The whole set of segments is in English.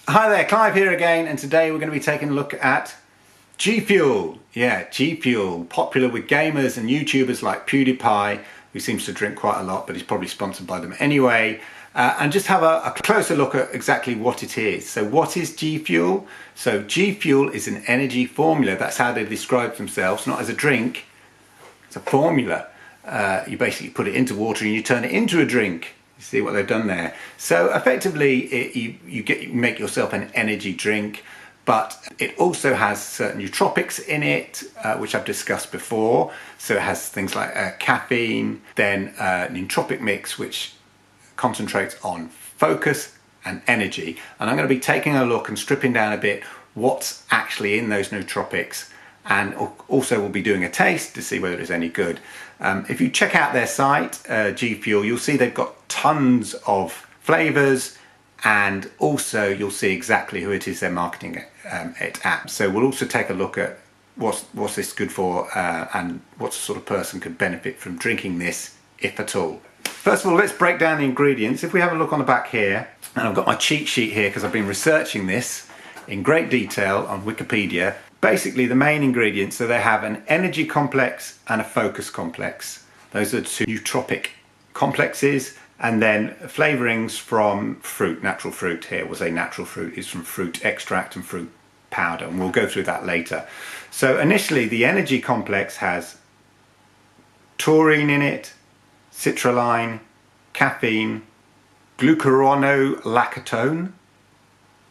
Hi there, Clive here again, and today we're going to be taking a look at GFuel. Yeah, GFuel, popular with gamers and YouTubers like PewDiePie, who seems to drink quite a lot, but he's probably sponsored by them anyway. And just have a closer look at exactly what it is. So what is GFuel? So GFuel is an energy formula. That's how they describe themselves, not as a drink. It's a formula. You basically put it into water and you turn it into a drink. You see what they've done there. So effectively, you make yourself an energy drink, but it also has certain nootropics in it, which I've discussed before. So it has things like caffeine, then nootropic mix, which concentrates on focus and energy. And I'm going to be taking a look and stripping down a bit what's actually in those nootropics, and also we'll be doing a taste to see whether it's any good. If you check out their site, GFuel, you'll see they've got tons of flavors, and also you'll see exactly who it is they're marketing it at. So we'll also take a look at what's this good for, and what sort of person could benefit from drinking this, if at all. First of all, let's break down the ingredients. If we have a look on the back here, and I've got my cheat sheet here because I've been researching this in great detail on Wikipedia. Basically, the main ingredients, so they have an energy complex and a focus complex. Those are two nootropic complexes, and then flavorings from fruit, natural fruit. Here was a natural fruit, is from fruit extract and fruit powder, and we'll go through that later. So initially, the energy complex has taurine in it, citrulline, caffeine, glucuronolactone,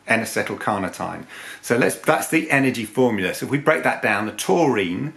N-acetylcarnitine. So that's the energy formula. So if we break that down, the taurine,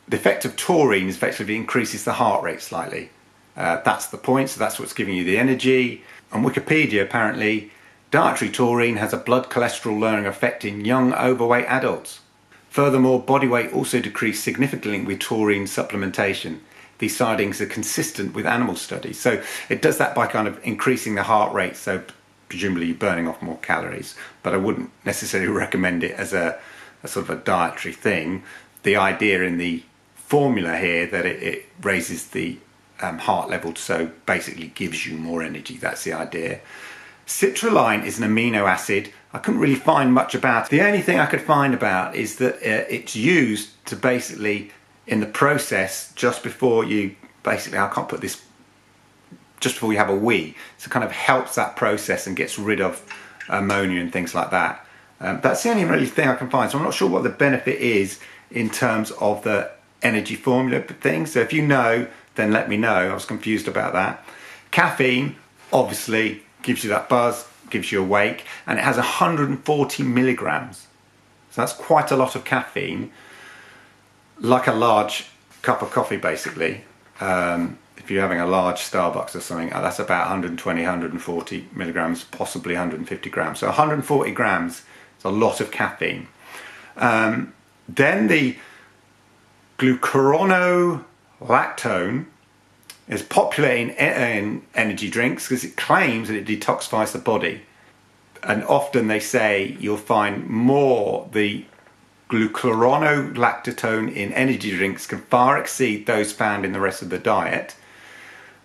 the effect of taurine is effectively increases the heart rate slightly. That's the point, so that's what's giving you the energy. On Wikipedia, apparently, dietary taurine has a blood cholesterol lowering effect in young overweight adults. Furthermore, body weight also decreased significantly with taurine supplementation. These sightings are consistent with animal studies. So it does that by kind of increasing the heart rate, so presumably you're burning off more calories, but I wouldn't necessarily recommend it as a sort of a dietary thing. The idea in the formula here that it raises the heart level, so basically gives you more energy. That's the idea. Citrulline is an amino acid. I couldn't really find much about it. The only thing I could find about is that it's used to basically, in the process, just before you, basically, I can't put this, just before you have a wee, so it kind of helps that process and gets rid of ammonia and things like that. That's the only really thing I can find, so I'm not sure what the benefit is in terms of the energy formula thing. So if you know, then let me know. I was confused about that. Caffeine obviously gives you that buzz, gives you awake, and it has 140 milligrams. So that's quite a lot of caffeine, like a large cup of coffee basically. If you're having a large Starbucks or something, that's about 120, 140 milligrams, possibly 150 grams. So 140 grams is a lot of caffeine. Then the glucuronolactone is popular in energy drinks because it claims that it detoxifies the body. And often they say you'll find more the glucuronolactone in energy drinks can far exceed those found in the rest of the diet.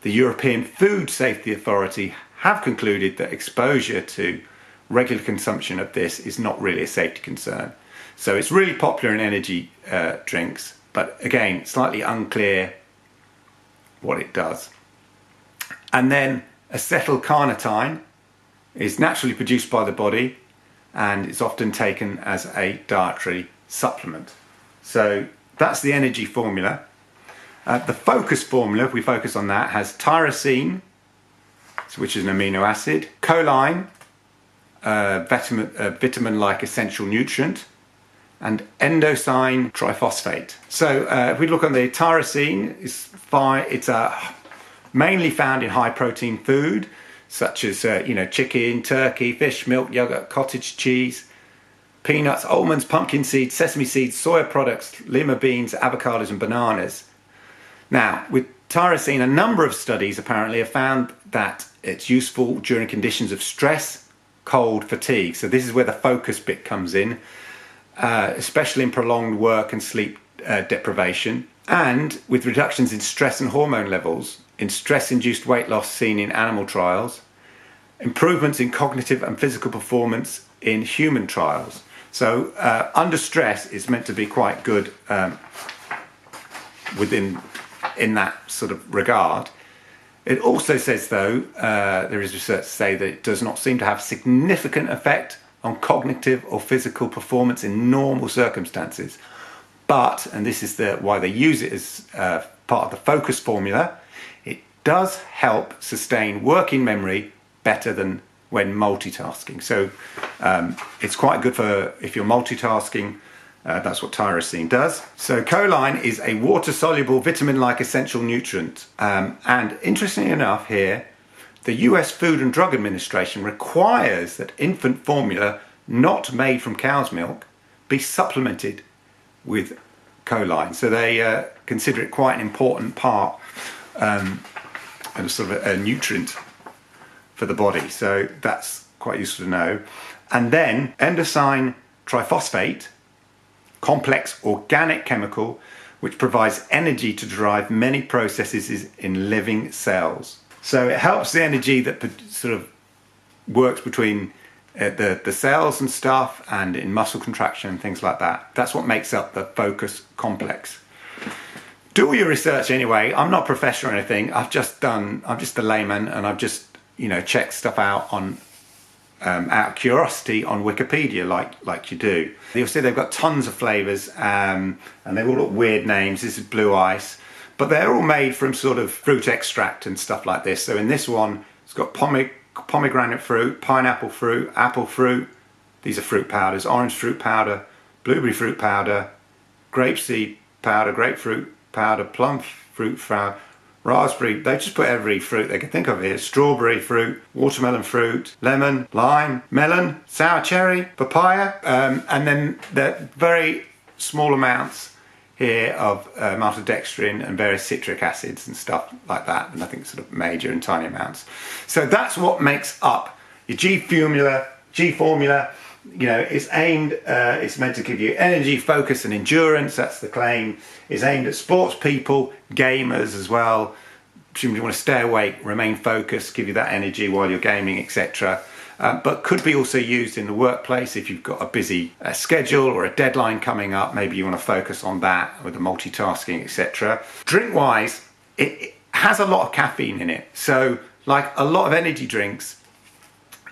The European Food Safety Authority have concluded that exposure to regular consumption of this is not really a safety concern. So it's really popular in energy drinks, but again, slightly unclear what it does. And then acetylcarnitine is naturally produced by the body, and it's often taken as a dietary supplement. So that's the energy formula. The focus formula, if we focus on that, has tyrosine, which is an amino acid, choline, vitamin-like essential nutrient, and endocyne triphosphate. So if we look on the tyrosine, it's mainly found in high-protein food, such as chicken, turkey, fish, milk, yogurt, cottage cheese, peanuts, almonds, pumpkin seeds, sesame seeds, soya products, lima beans, avocados, and bananas. Now, with tyrosine, a number of studies apparently have found that it's useful during conditions of stress, cold, fatigue. So this is where the focus bit comes in, especially in prolonged work and sleep deprivation, and with reductions in stress and hormone levels, in stress-induced weight loss seen in animal trials, improvements in cognitive and physical performance in human trials. So under stress is meant to be quite good in that sort of regard. It also says, though, there is research to say that it does not seem to have significant effect on cognitive or physical performance in normal circumstances. But, and this is why they use it as part of the focus formula, it does help sustain working memory better than when multitasking. So it's quite good for if you're multitasking. That's what tyrosine does. So choline is a water-soluble vitamin-like essential nutrient. And interestingly enough here, the US Food and Drug Administration requires that infant formula not made from cow's milk be supplemented with choline. So they consider it quite an important part and sort of a nutrient for the body. So that's quite useful to know. And then endocyne triphosphate, complex organic chemical which provides energy to drive many processes in living cells. So it helps the energy that sort of works between the cells and stuff, and in muscle contraction and things like that. That's what makes up the focus complex. Do all your research anyway. I'm not a professor or anything. I'm just a layman, and I've just checked stuff out on out of curiosity on Wikipedia, like you do. You'll see they've got tons of flavours, and they've all got weird names. This is blue ice, but they're all made from sort of fruit extract and stuff like this. So in this one, it's got pomegranate fruit, pineapple fruit, apple fruit. These are fruit powders. Orange fruit powder, blueberry fruit powder, grapeseed powder, grapefruit powder, plum fruit powder, raspberry. They just put every fruit they can think of here. Strawberry fruit, watermelon fruit, lemon, lime, melon, sour cherry, papaya, and then the very small amounts here of maltodextrin and various citric acids and stuff like that, and I think sort of major and tiny amounts. So that's what makes up your G formula. It's aimed, it's meant to give you energy, focus and endurance. That's the claim. It's aimed at sports people, gamers as well. Presumably you want to stay awake, remain focused, give you that energy while you're gaming, etc. But could be also used in the workplace if you've got a busy schedule or a deadline coming up. Maybe you want to focus on that with the multitasking, etc. Drink-wise, it has a lot of caffeine in it. So like a lot of energy drinks,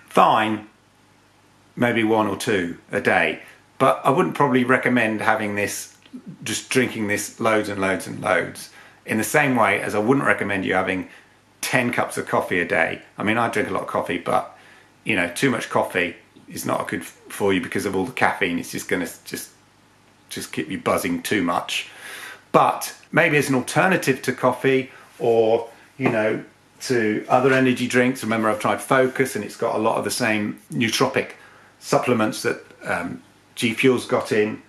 fine, maybe one or two a day. But I wouldn't probably recommend having this, just drinking this loads and loads and loads. In the same way as I wouldn't recommend you having 10 cups of coffee a day. I mean, I drink a lot of coffee, but too much coffee is not good for you because of all the caffeine. It's just going to just keep you buzzing too much. But maybe as an alternative to coffee, or to other energy drinks. Remember, I've tried Focus, and it's got a lot of the same nootropic supplements that GFuel's got in,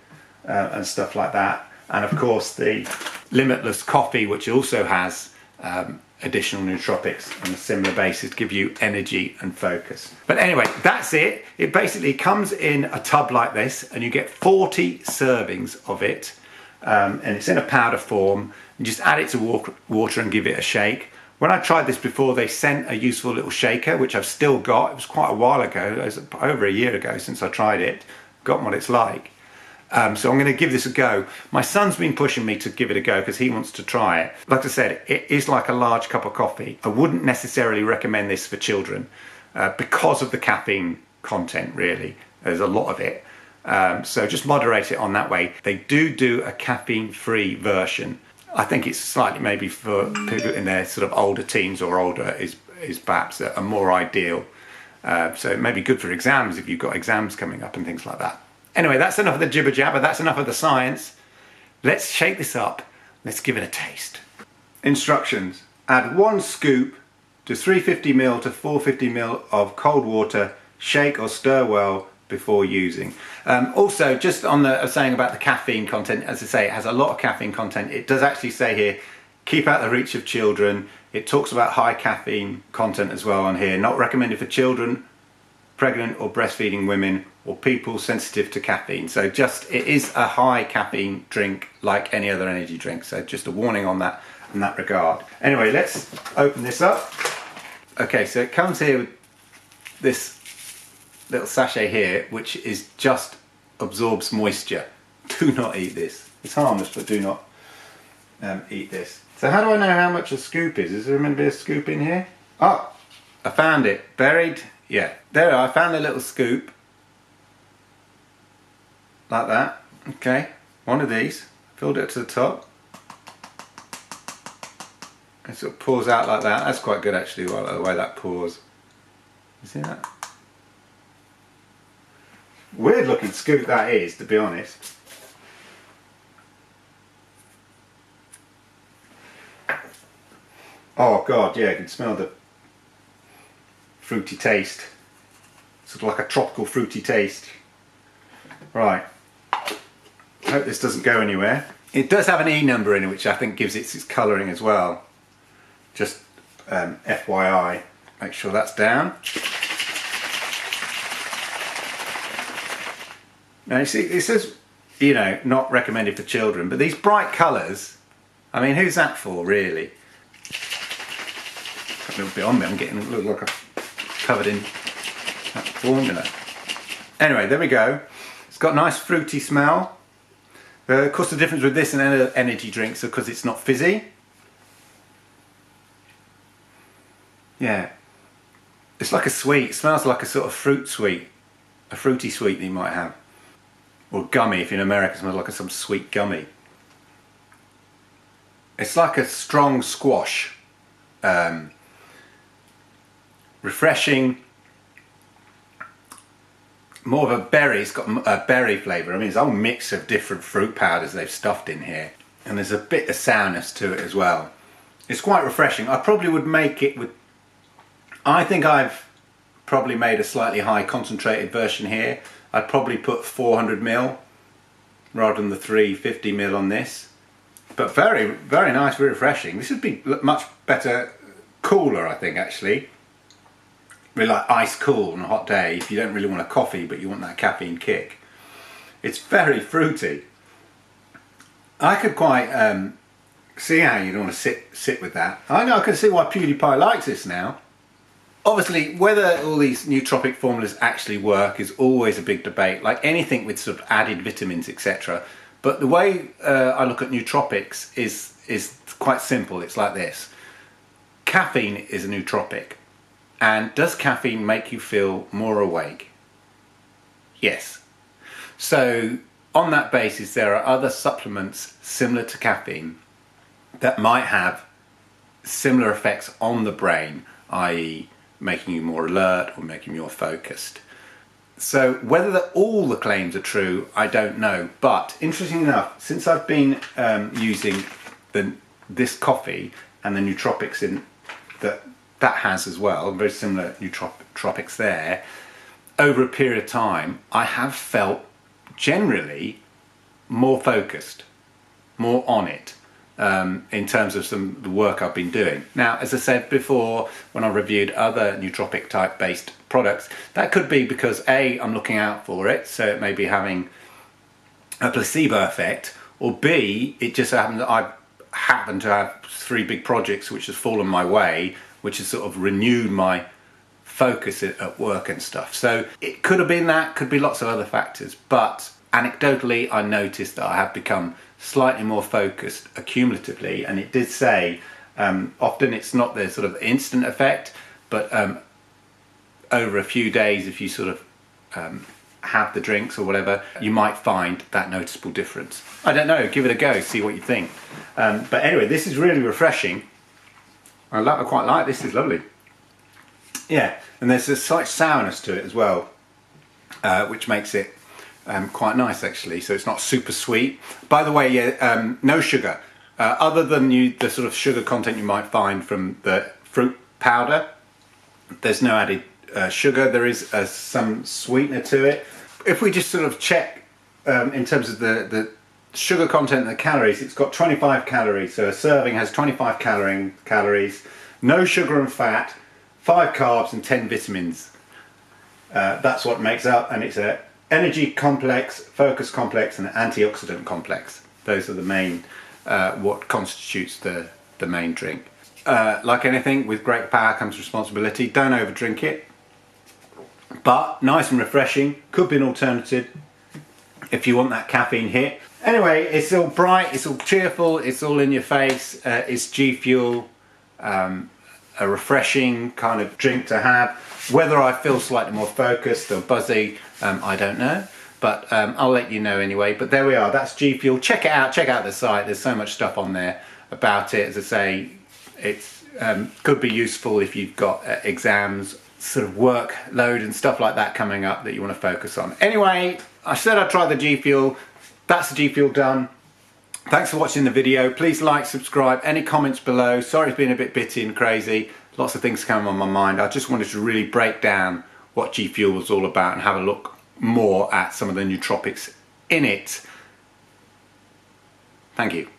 and stuff like that. And of course the Limitless coffee, which also has additional nootropics on a similar basis to give you energy and focus. But anyway, that's it. It basically comes in a tub like this, and you get 40 servings of it, and it's in a powder form. You just add it to water and give it a shake. When I tried this before, they sent a useful little shaker, which I've still got. It was quite a while ago. It was over a year ago since I tried it. Got what it's like. So I'm going to give this a go. My son's been pushing me to give it a go because he wants to try it. Like I said, it is like a large cup of coffee. I wouldn't necessarily recommend this for children because of the caffeine content, really. There's a lot of it. So just moderate it on that way. They do a caffeine-free version. I think it's slightly maybe for people in their sort of older teens or older is perhaps a more ideal. So it may be good for exams if you've got exams coming up and things like that. Anyway, that's enough of the jibber jabber, that's enough of the science. Let's shake this up, let's give it a taste. Instructions: add 1 scoop to 350 ml to 450 ml of cold water, shake or stir well before using. Also, just on the saying about the caffeine content, as I say, it has a lot of caffeine content. It does actually say here, keep out the reach of children. It talks about high caffeine content as well on here. Not recommended for children, pregnant or breastfeeding women, or people sensitive to caffeine. So it is a high caffeine drink like any other energy drink. So just a warning on that in that regard. Anyway, let's open this up. Okay, so it comes here with this little sachet here, which is just absorbs moisture. Do not eat this. It's harmless, but do not eat this. So how do I know how much a scoop is? Is there meant to be a scoop in here? Oh, I found it. Buried. Yeah, there I found a little scoop. Like that. Okay, one of these. Filled it to the top. It sort of pours out like that. That's quite good actually, the way that pours. You see that? Weird looking scoop that is, to be honest. Oh god, yeah, you can smell the fruity taste. Sort of like a tropical fruity taste. Right. I hope this doesn't go anywhere. It does have an E number in it, which I think gives it its colouring as well. Just FYI. Make sure that's down. Now you see, it says, you know, not recommended for children, but these bright colours, I mean, who's that for, really? Got a little bit on me, I'm getting look like I'm covered in that formula. Anyway, there we go. It's got a nice fruity smell. Of course, the difference with this and energy drinks is because it's not fizzy. Yeah, it's like a sweet. It smells like a sort of fruit sweet, a fruity sweet that you might have. Or gummy, if you're in America, it smells like some sweet gummy. It's like a strong squash. Refreshing. More of a berry, it's got a berry flavour. I mean, it's a whole mix of different fruit powders they've stuffed in here. And there's a bit of sourness to it as well. It's quite refreshing. I probably would make it with... I think I've probably made a slightly high concentrated version here. I'd probably put 400ml rather than the 350ml on this. But very, very nice, very refreshing. This would be much better, cooler, I think, actually. Really like ice cool on a hot day if you don't really want a coffee but you want that caffeine kick. It's very fruity. I could quite see how you'd want to sit with that. I know I can see why PewDiePie likes this now. Obviously, whether all these nootropic formulas actually work is always a big debate, like anything with sort of added vitamins, etc. But the way I look at nootropics is quite simple. It's like this. Caffeine is a nootropic. And does caffeine make you feel more awake? Yes. So on that basis, there are other supplements similar to caffeine that might have similar effects on the brain, i.e. making you more alert or making you more focused. So whether all the claims are true, I don't know. But interesting enough, since I've been using this coffee and the nootropics in that has as well, very similar nootropics there, over a period of time, I have felt generally more focused, more on it. In terms of some of the work I've been doing. Now, as I said before, when I reviewed other nootropic type based products, that could be because A, I'm looking out for it, so it may be having a placebo effect, or B, it just happened that I happen to have 3 big projects which has fallen my way, which has sort of renewed my focus at work and stuff. So it could have been that, could be lots of other factors, but anecdotally I noticed that I have become slightly more focused accumulatively, and it did say often it's not the sort of instant effect, but over a few days, if you sort of have the drinks or whatever, you might find that noticeable difference. I don't know, give it a go, see what you think. But anyway, this is really refreshing. I quite like this, is lovely. Yeah, and there's a slight sourness to it as well, which makes it quite nice actually. So it's not super sweet. By the way, yeah, no sugar. Other than the sort of sugar content you might find from the fruit powder, there's no added sugar. There is some sweetener to it. If we just sort of check in terms of the sugar content and the calories, it's got 25 calories. So a serving has 25 calories, no sugar and fat, 5 carbs and 10 vitamins. That's what it makes up, and it's a energy complex, focus complex, and antioxidant complex. Those are the main, what constitutes the main drink. Like anything, with great power comes responsibility. Don't overdrink it. but nice and refreshing. Could be an alternative if you want that caffeine hit. Anyway, it's all bright, it's all cheerful, it's all in your face. It's GFuel, a refreshing kind of drink to have. Whether I feel slightly more focused or buzzy, I don't know. But I'll let you know anyway. But there we are, that's GFuel. Check it out, check out the site. There's so much stuff on there about it. As I say, it's could be useful if you've got exams, sort of workload and stuff like that coming up that you want to focus on. Anyway, I said I'd try the GFuel. That's the GFuel done. Thanks for watching the video. Please like, subscribe, any comments below. Sorry it's been a bit bitty and crazy. Lots of things come on my mind. I just wanted to really break down what GFuel was all about and have a look more at some of the nootropics in it. Thank you.